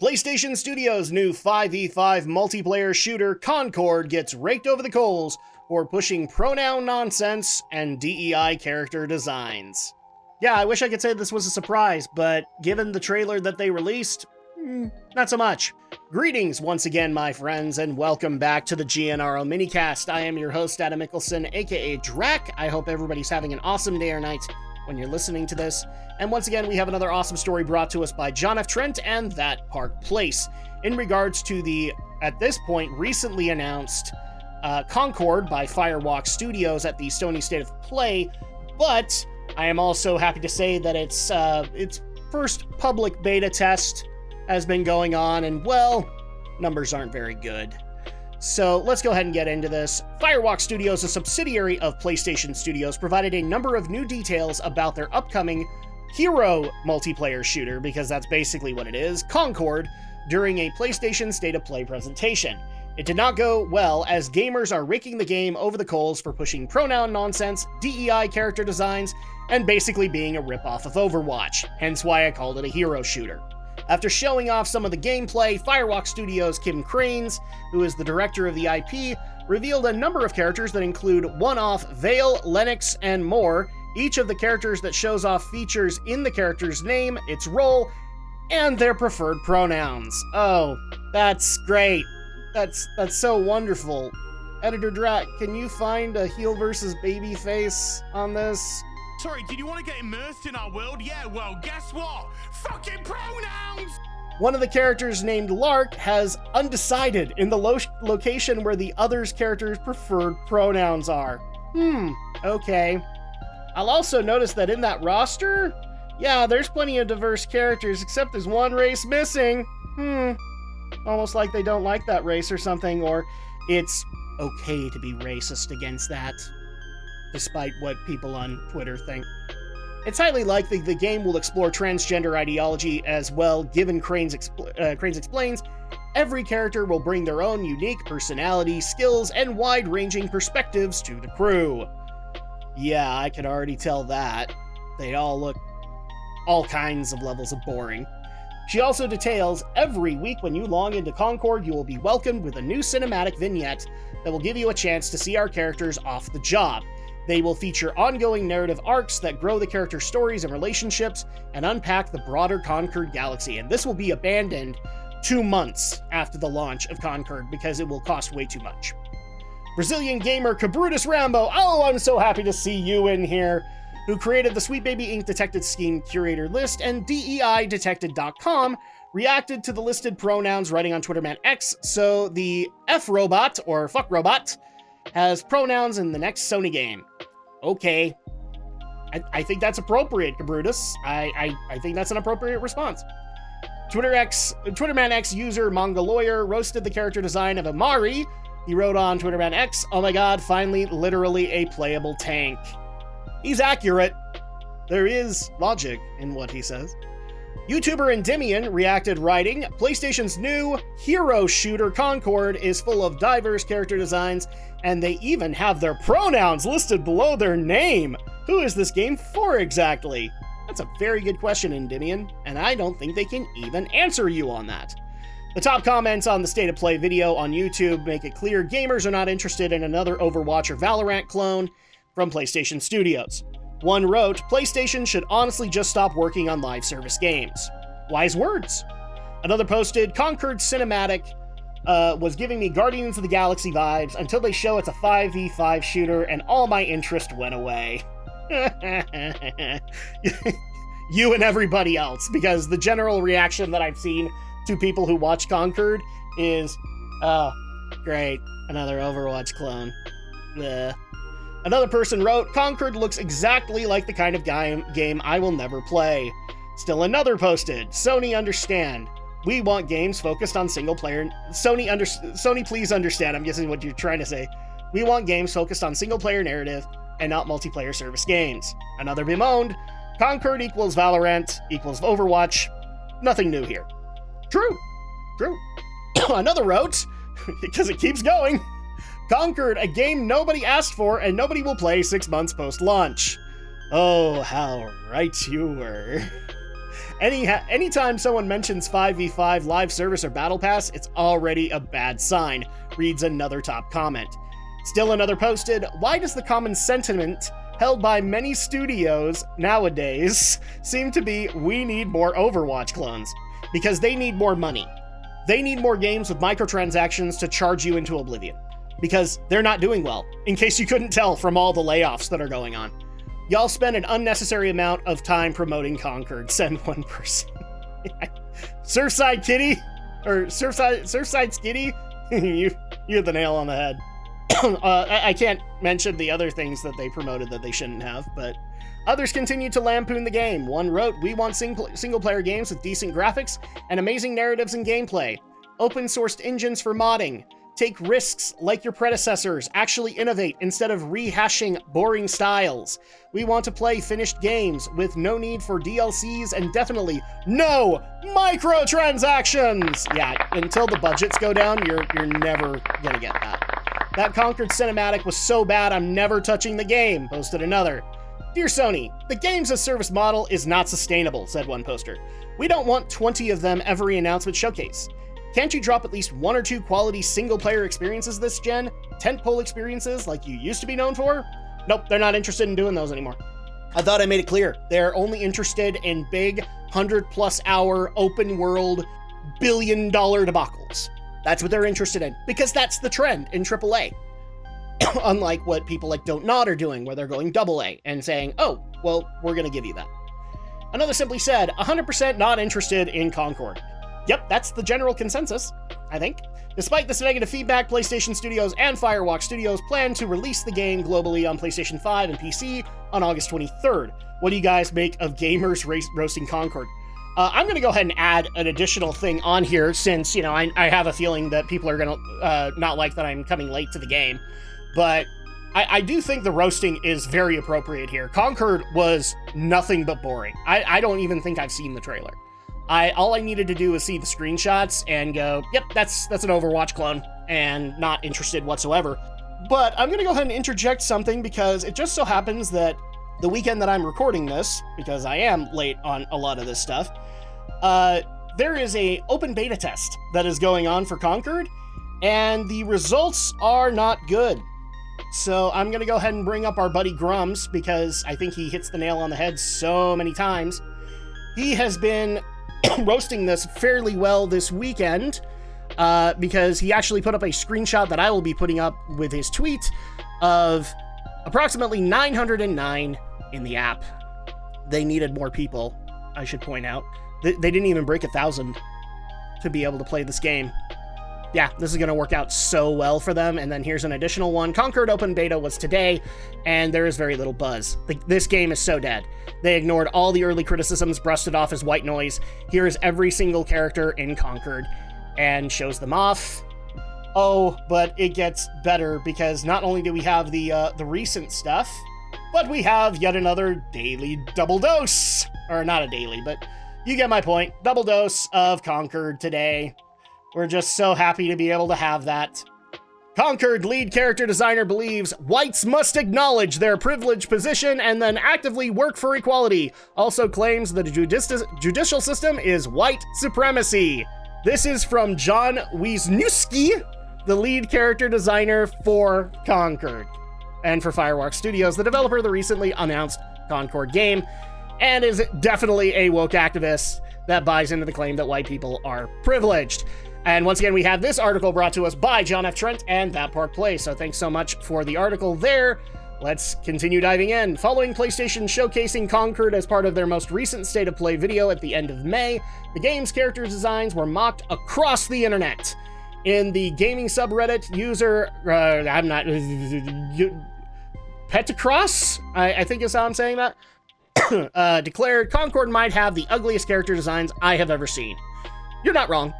PlayStation Studios' new 5v5 multiplayer shooter Concord gets raked over the coals for pushing pronoun nonsense and DEI character designs. Yeah, I wish I could say this was a surprise, but given the trailer that they released, not so much. Greetings once again, my friends, and welcome back to the GNRO Minicast. I am your host, Adam Mickelson, aka Drak. I hope everybody's having an awesome day or night when you're listening to this. And once again, we have another awesome story brought to us by John F. Trent and That Park Place in regards to the, at this point, recently announced Concord by Firewalk Studios at the Sony State of Play, but I am also happy to say that its first public beta test has been going on, and well, numbers aren't very good. So let's go ahead and get into this. Firewalk Studios, a subsidiary of PlayStation Studios, provided a number of new details about their upcoming hero multiplayer shooter, because that's basically what it is, Concord, during a PlayStation State of Play presentation. It did not go well, as gamers are raking the game over the coals for pushing pronoun nonsense, DEI character designs, and basically being a ripoff of Overwatch, hence why I called it a hero shooter. After showing off some of the gameplay, Firewalk Studios' Kim Cranes, who is the director of the IP, revealed a number of characters that include one-off Vale, Lennox, and more. Each of the characters that shows off features in the character's name, its role, and their preferred pronouns. Oh, that's great. That's so wonderful. Editor Drak, can you find a heel versus baby face on this? Sorry, did you want to get immersed in our world? Yeah, well, guess what? Fucking pronouns! One of the characters named Lark has undecided in the location where the other's character's preferred pronouns are. Okay. I'll also notice that in that roster, yeah, there's plenty of diverse characters, except there's one race missing. Almost like they don't like that race or something, or it's okay to be racist against that, despite what people on Twitter think. It's highly likely the game will explore transgender ideology as well, given Cranes explains, every character will bring their own unique personality, skills, and wide-ranging perspectives to the crew. Yeah, I can already tell that. They all look all kinds of levels of boring. She also details, every week when you log into Concord, you will be welcomed with a new cinematic vignette that will give you a chance to see our characters off the job. They will feature ongoing narrative arcs that grow the character stories and relationships and unpack the broader Concord galaxy. And this will be abandoned 2 months after the launch of Concord because it will cost way too much. Brazilian gamer Cabrutus Rambo, oh, I'm so happy to see you in here, who created the Sweet Baby Inc. Detected Scheme Curator list and DEIDetected.com, reacted to the listed pronouns writing on Twitterman X, so the F-Robot, or Fuck Robot, has pronouns in the next Sony game. Okay. I think that's appropriate, Cabrutus. I think that's an appropriate response. Twitterman X user Mongoloyer roasted the character design of Amari. He wrote on Twitterman X, oh my god, finally literally a playable tank. He's accurate. There is logic in what he says. YouTuber Endymion reacted writing, PlayStation's new hero shooter Concord is full of diverse character designs, and they even have their pronouns listed below their name. Who is this game for exactly? That's a very good question, Endymion, and I don't think they can even answer you on that. The top comments on the State of Play video on YouTube make it clear gamers are not interested in another Overwatch or Valorant clone from PlayStation Studios. One wrote, PlayStation should honestly just stop working on live service games. Wise words. Another posted, Concord cinematic was giving me Guardians of the Galaxy vibes until they show it's a 5v5 shooter and all my interest went away. You and everybody else, because the general reaction that I've seen to people who watch Concord is, oh, great, another Overwatch clone. Bleh. Another person wrote, Concord looks exactly like the kind of game I will never play. Still another posted, Sony understand. We want games focused on single player. Sony please understand, I'm guessing what you're trying to say. We want games focused on single player narrative and not multiplayer service games. Another bemoaned, Concord equals Valorant equals Overwatch. Nothing new here. True. Another wrote, because it keeps going, Concord, a game nobody asked for and nobody will play 6 months post-launch. Oh, how right you were. Anytime someone mentions 5v5 live service or battle pass, it's already a bad sign, reads another top comment. Still another posted, why does the common sentiment held by many studios nowadays seem to be, we need more Overwatch clones? Because they need more money. They need more games with microtransactions to charge you into oblivion. Because they're not doing well, in case you couldn't tell from all the layoffs that are going on. Y'all spend an unnecessary amount of time promoting Concord, send one person. Surfside Kitty, or Surfside Skitty, you hit the nail on the head. I can't mention the other things that they promoted that they shouldn't have, but others continue to lampoon the game. One wrote, we want single-player games with decent graphics and amazing narratives and gameplay. Open-sourced engines for modding. Take risks like your predecessors. Actually innovate instead of rehashing boring styles. We want to play finished games with no need for DLCs and definitely no microtransactions! Yeah, until the budgets go down, you're never gonna get that. That Concord cinematic was so bad I'm never touching the game, posted another. Dear Sony, the games as service model is not sustainable, said one poster. We don't want 20 of them every announcement showcase. Can't you drop at least 1 or 2 quality single-player experiences this gen? Tentpole experiences like you used to be known for? Nope, they're not interested in doing those anymore. I thought I made it clear. They're only interested in big, 100-plus hour, open-world, billion-dollar debacles. That's what they're interested in, because that's the trend in AAA. Unlike what people like Don't Nod are doing, where they're going AA and saying, oh, well, we're gonna give you that. Another simply said, 100% not interested in Concord. Yep, that's the general consensus, I think. Despite this negative feedback, PlayStation Studios and Firewalk Studios plan to release the game globally on PlayStation 5 and PC on August 23rd. What do you guys make of gamers roasting Concord? I'm going to go ahead and add an additional thing on here since, you know, I have a feeling that people are going to not like that I'm coming late to the game. But I do think the roasting is very appropriate here. Concord was nothing but boring. I don't even think I've seen the trailer. All I needed to do was see the screenshots and go, yep, that's an Overwatch clone, and not interested whatsoever. But I'm going to go ahead and interject something because it just so happens that the weekend that I'm recording this, because I am late on a lot of this stuff, there is a open beta test that is going on for Concord, and the results are not good. So I'm going to go ahead and bring up our buddy Grums, because I think he hits the nail on the head so many times. He has been roasting this fairly well this weekend, because he actually put up a screenshot that I will be putting up with his tweet of approximately 909 in the app. They needed more people, I should point out. They didn't even break 1,000 to be able to play this game. Yeah, this is going to work out so well for them. And then here's an additional one. Concord Open Beta was today, and there is very little buzz. This game is so dead. They ignored all the early criticisms, brushed it off as white noise. Here is every single character in Concord, and shows them off. Oh, but it gets better, because not only do we have the recent stuff, but we have yet another daily double dose. Or not a daily, but you get my point. Double dose of Concord today. We're just so happy to be able to have that. Concord lead character designer believes whites must acknowledge their privileged position and then actively work for equality. Also claims the judicial system is white supremacy. This is from John Wisniewski, the lead character designer for Concord. And for Firewalk Studios, the developer of the recently announced Concord game, and is definitely a woke activist that buys into the claim that white people are privileged. And once again, we have this article brought to us by John F. Trent and That Park Place. So thanks so much for the article there. Let's continue diving in. Following PlayStation showcasing Concord as part of their most recent State of Play video at the end of May, the game's character designs were mocked across the internet. In the gaming subreddit, user, Petacross, I think is how I'm saying that, declared Concord might have the ugliest character designs I have ever seen. You're not wrong.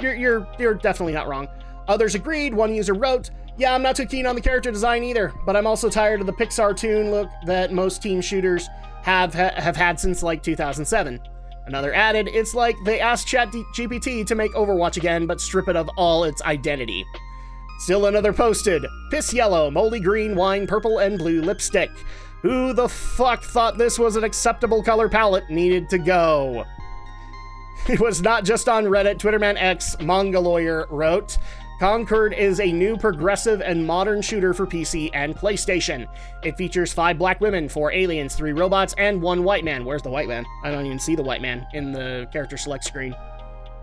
You're definitely not wrong. Others agreed. One user wrote, yeah, I'm not too keen on the character design either, but I'm also tired of the Pixar toon look that most team shooters have had since like 2007. Another added, it's like they asked ChatGPT to make Overwatch again, but strip it of all its identity. Still another posted, piss yellow, moldy green, wine, purple, and blue lipstick. Who the fuck thought this was an acceptable color palette needed to go? It was not just on Reddit. Twitterman X Manga Lawyer wrote, Concord is a new progressive and modern shooter for PC and PlayStation. It features 5 black women, 4 aliens, 3 robots, and 1 white man. Where's the white man? I don't even see the white man in the character select screen.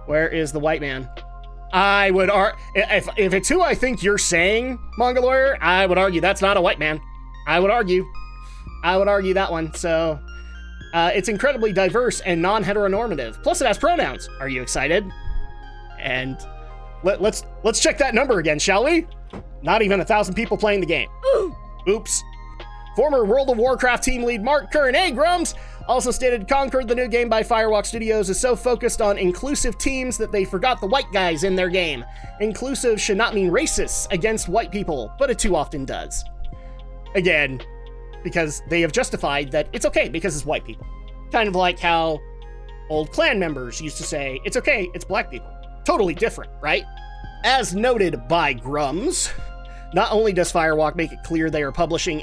Where is the white man? I would if it's who I think you're saying, Manga Lawyer, I would argue that's not a white man. I would argue that one. So it's incredibly diverse and non-heteronormative. Plus it has pronouns. Are you excited? And let's check that number again, shall we? Not even 1,000 people playing the game. Oops. Former World of Warcraft team lead Mark Kern, hey Grums, also stated Concord, the new game by Firewalk Studios, is so focused on inclusive teams that they forgot the white guys in their game. Inclusive should not mean racist against white people, but it too often does. Again, because they have justified that it's okay because it's white people. Kind of like how old clan members used to say, it's okay, it's black people. Totally different, right? As noted by Grums, not only does Firewalk make it clear they are pushing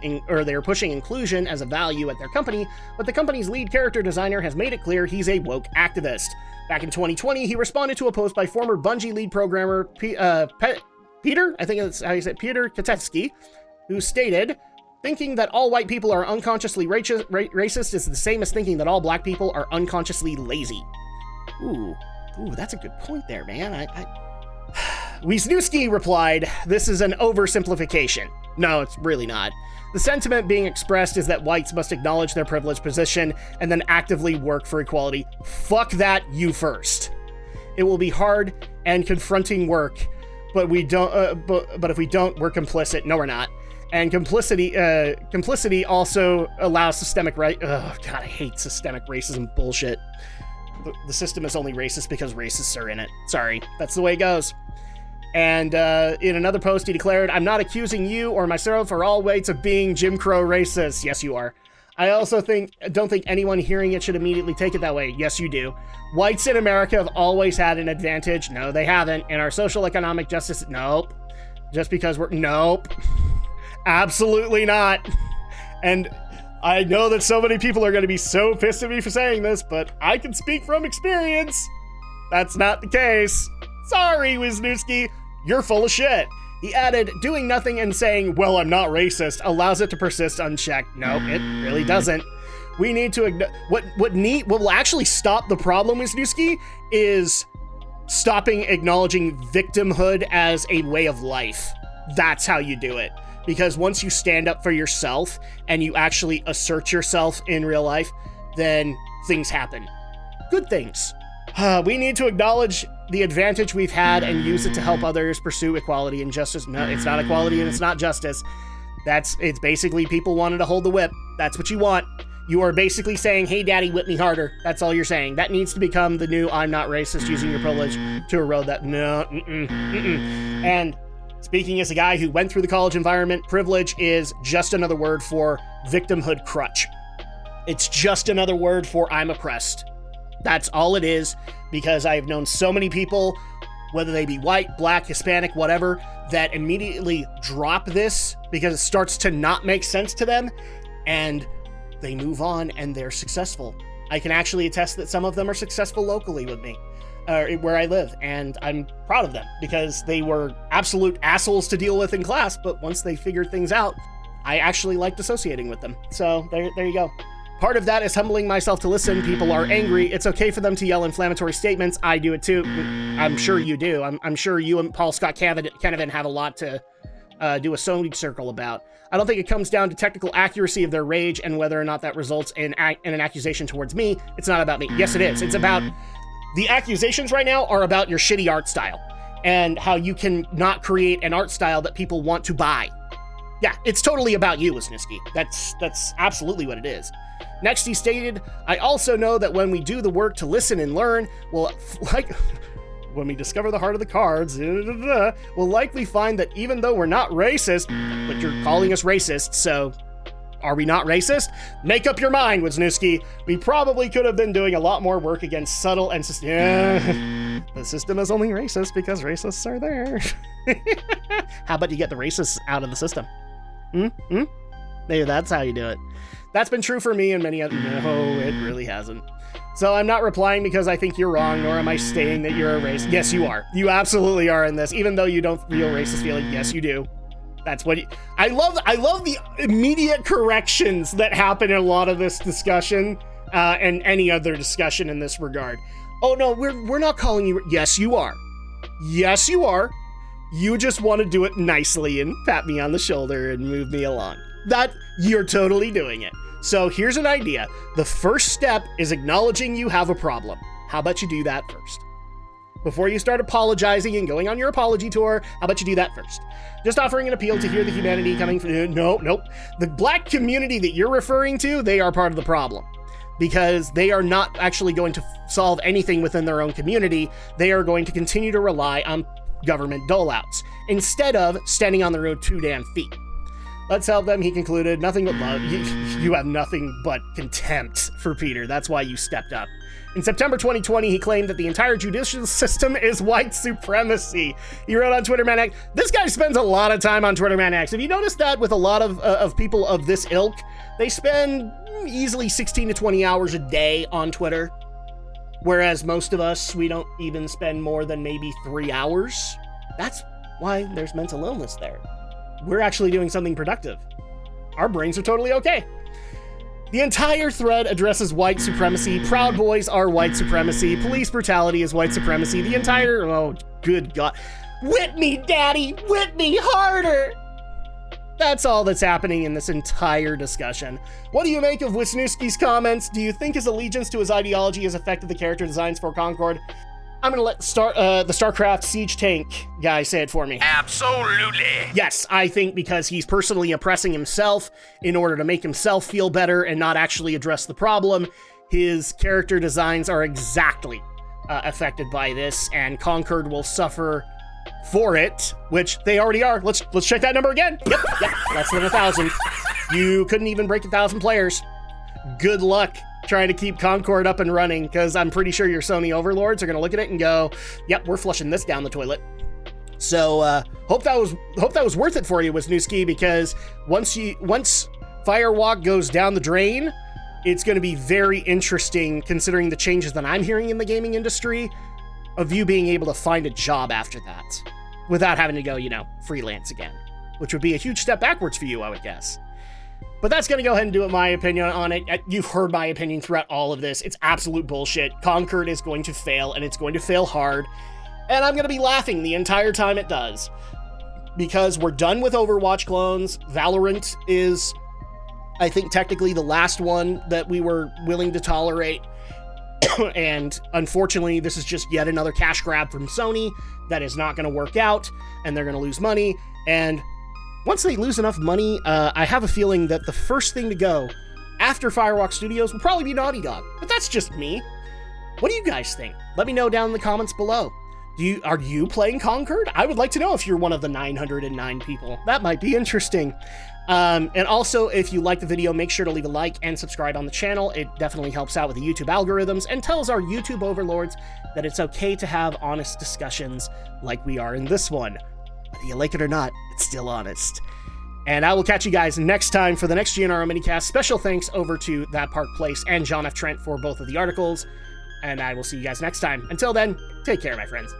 inclusion as a value at their company, but the company's lead character designer has made it clear he's a woke activist. Back in 2020, he responded to a post by former Bungie lead programmer Peter, I think that's how you say it, Peter Katetsky, who stated, thinking that all white people are unconsciously racist is the same as thinking that all black people are unconsciously lazy. Ooh, that's a good point there, man. Wisniewski replied, this is an oversimplification. No, it's really not. The sentiment being expressed is that whites must acknowledge their privileged position and then actively work for equality. Fuck that, you first. It will be hard and confronting work, but we don't. But if we don't, we're complicit. No, we're not. And complicity also allows systemic right. Oh God, I hate systemic racism bullshit. The system is only racist because racists are in it. Sorry, that's the way it goes. And in another post, he declared, I'm not accusing you or myself or all whites of being Jim Crow racist. Yes, you are. I also don't think anyone hearing it should immediately take it that way. Yes, you do. Whites in America have always had an advantage. No, they haven't. In our social economic justice, nope. Just because nope. Absolutely not. And I know that so many people are going to be so pissed at me for saying this, but I can speak from experience. That's not the case. Sorry, Wisniewski, you're full of shit. He added, doing nothing and saying, well, I'm not racist, allows it to persist unchecked. No, it really doesn't. We need to, what will actually stop the problem, Wisniewski, is stopping acknowledging victimhood as a way of life. That's how you do it. Because once you stand up for yourself and you actually assert yourself in real life, then things happen. Good things. We need to acknowledge the advantage we've had and use it to help others pursue equality and justice. No, it's not equality and it's not justice. It's basically people wanted to hold the whip. That's what you want. You are basically saying, hey, daddy, whip me harder. That's all you're saying. That needs to become the new I'm not racist, using your privilege to erode that. No, And speaking as a guy who went through the college environment, privilege is just another word for victimhood crutch. It's just another word for I'm oppressed. That's all it is, because I have known so many people, whether they be white, black, Hispanic, whatever, that immediately drop this because it starts to not make sense to them, and they move on and they're successful. I can actually attest that some of them are successful locally with me, where I live, and I'm proud of them because they were absolute assholes to deal with in class, but once they figured things out, I actually liked associating with them. So there you go. Part of that is humbling myself to listen. People are angry. It's okay for them to yell inflammatory statements. I do it too. I'm sure you do. I'm sure you and Paul Scott Canavan have a lot to do a Sony circle about. I don't think it comes down to technical accuracy of their rage and whether or not that results in an accusation towards me. It's not about me. Yes, it is. It's about... The accusations right now are about your shitty art style and how you can not create an art style that people want to buy. Yeah, it's totally about you, Wisniewski. That's absolutely what it is. Next, he stated, I also know that when we do the work to listen and learn, when we discover the heart of the cards, we'll likely find that even though we're not racist, but you're calling us racist, so are we not racist? Make up your mind, Wisniewski. We probably could have been doing a lot more work against subtle and the system is only racist because racists are there. How about you get the racists out of the system? Maybe that's how you do it. That's been true for me and many other. No, it really hasn't. So I'm not replying because I think you're wrong, nor am I stating that you're a racist. Yes, you are. You absolutely are in this, even though you don't feel racist feeling. Yes, you do. That's what I love the immediate corrections that happen in a lot of this discussion and any other discussion in this regard. Oh no, we're not calling you. Yes, you are. Yes, you are. You just want to do it nicely and pat me on the shoulder and move me along. That you're totally doing it. So here's an idea. The first step is acknowledging you have a problem. How about you do that first? Before you start apologizing and going on your apology tour, how about you do that first? Just offering an appeal to hear the humanity coming from... Nope. The black community that you're referring to, they are part of the problem. Because they are not actually going to solve anything within their own community. They are going to continue to rely on government doleouts, instead of standing on their own 2 damn feet. Let's help them, he concluded. Nothing but love. You have nothing but contempt for Peter. That's why you stepped up. In September 2020, he claimed that the entire judicial system is white supremacy. He wrote on Twitter Man X. This guy spends a lot of time on Twitter Man X. Have you noticed that with a lot of people of this ilk, they spend easily 16 to 20 hours a day on Twitter, whereas most of us, we don't even spend more than maybe 3 hours. That's why there's mental illness there. We're actually doing something productive. Our brains are totally okay. The entire thread addresses white supremacy. Proud Boys are white supremacy. Police brutality is white supremacy. The entire... Oh, good God. Whip me, Daddy! Whip me harder! That's all that's happening in this entire discussion. What do you make of Wisniewski's comments? Do you think his allegiance to his ideology has affected the character designs for Concord? I'm gonna let the StarCraft Siege Tank guy say it for me. Absolutely. Yes, I think because he's personally oppressing himself in order to make himself feel better and not actually address the problem, his character designs are exactly affected by this, and Concord will suffer for it, which they already are. Let's check that number again. Yep, less than 1,000. You couldn't even break 1,000 players. Good luck trying to keep Concord up and running, because I'm pretty sure your Sony overlords are going to look at it and go, yep, we're flushing this down the toilet. So hope that was worth it for you, Wisniewski, because once Firewalk goes down the drain, it's going to be very interesting, considering the changes that I'm hearing in the gaming industry, of you being able to find a job after that without having to go, freelance again, which would be a huge step backwards for you, I would guess. But that's going to go ahead and do it, my opinion on it. You've heard my opinion throughout all of this. It's absolute bullshit. Concord is going to fail, and it's going to fail hard. And I'm going to be laughing the entire time it does. Because we're done with Overwatch clones. Valorant is, I think, technically the last one that we were willing to tolerate. And unfortunately, this is just yet another cash grab from Sony that is not going to work out, and they're going to lose money. And once they lose enough money, I have a feeling that the first thing to go after Firewalk Studios will probably be Naughty Dog. But that's just me. What do you guys think? Let me know down in the comments below. Are you playing Concord? I would like to know if you're one of the 909 people. That might be interesting. And also, if you like the video, make sure to leave a like and subscribe on the channel. It definitely helps out with the YouTube algorithms and tells our YouTube overlords that it's okay to have honest discussions like we are in this one. Whether you like it or not, it's still honest. And I will catch you guys next time for the next GNRO Minicast. Special thanks over to That Park Place and John F. Trent for both of the articles. And I will see you guys next time. Until then, take care, my friends.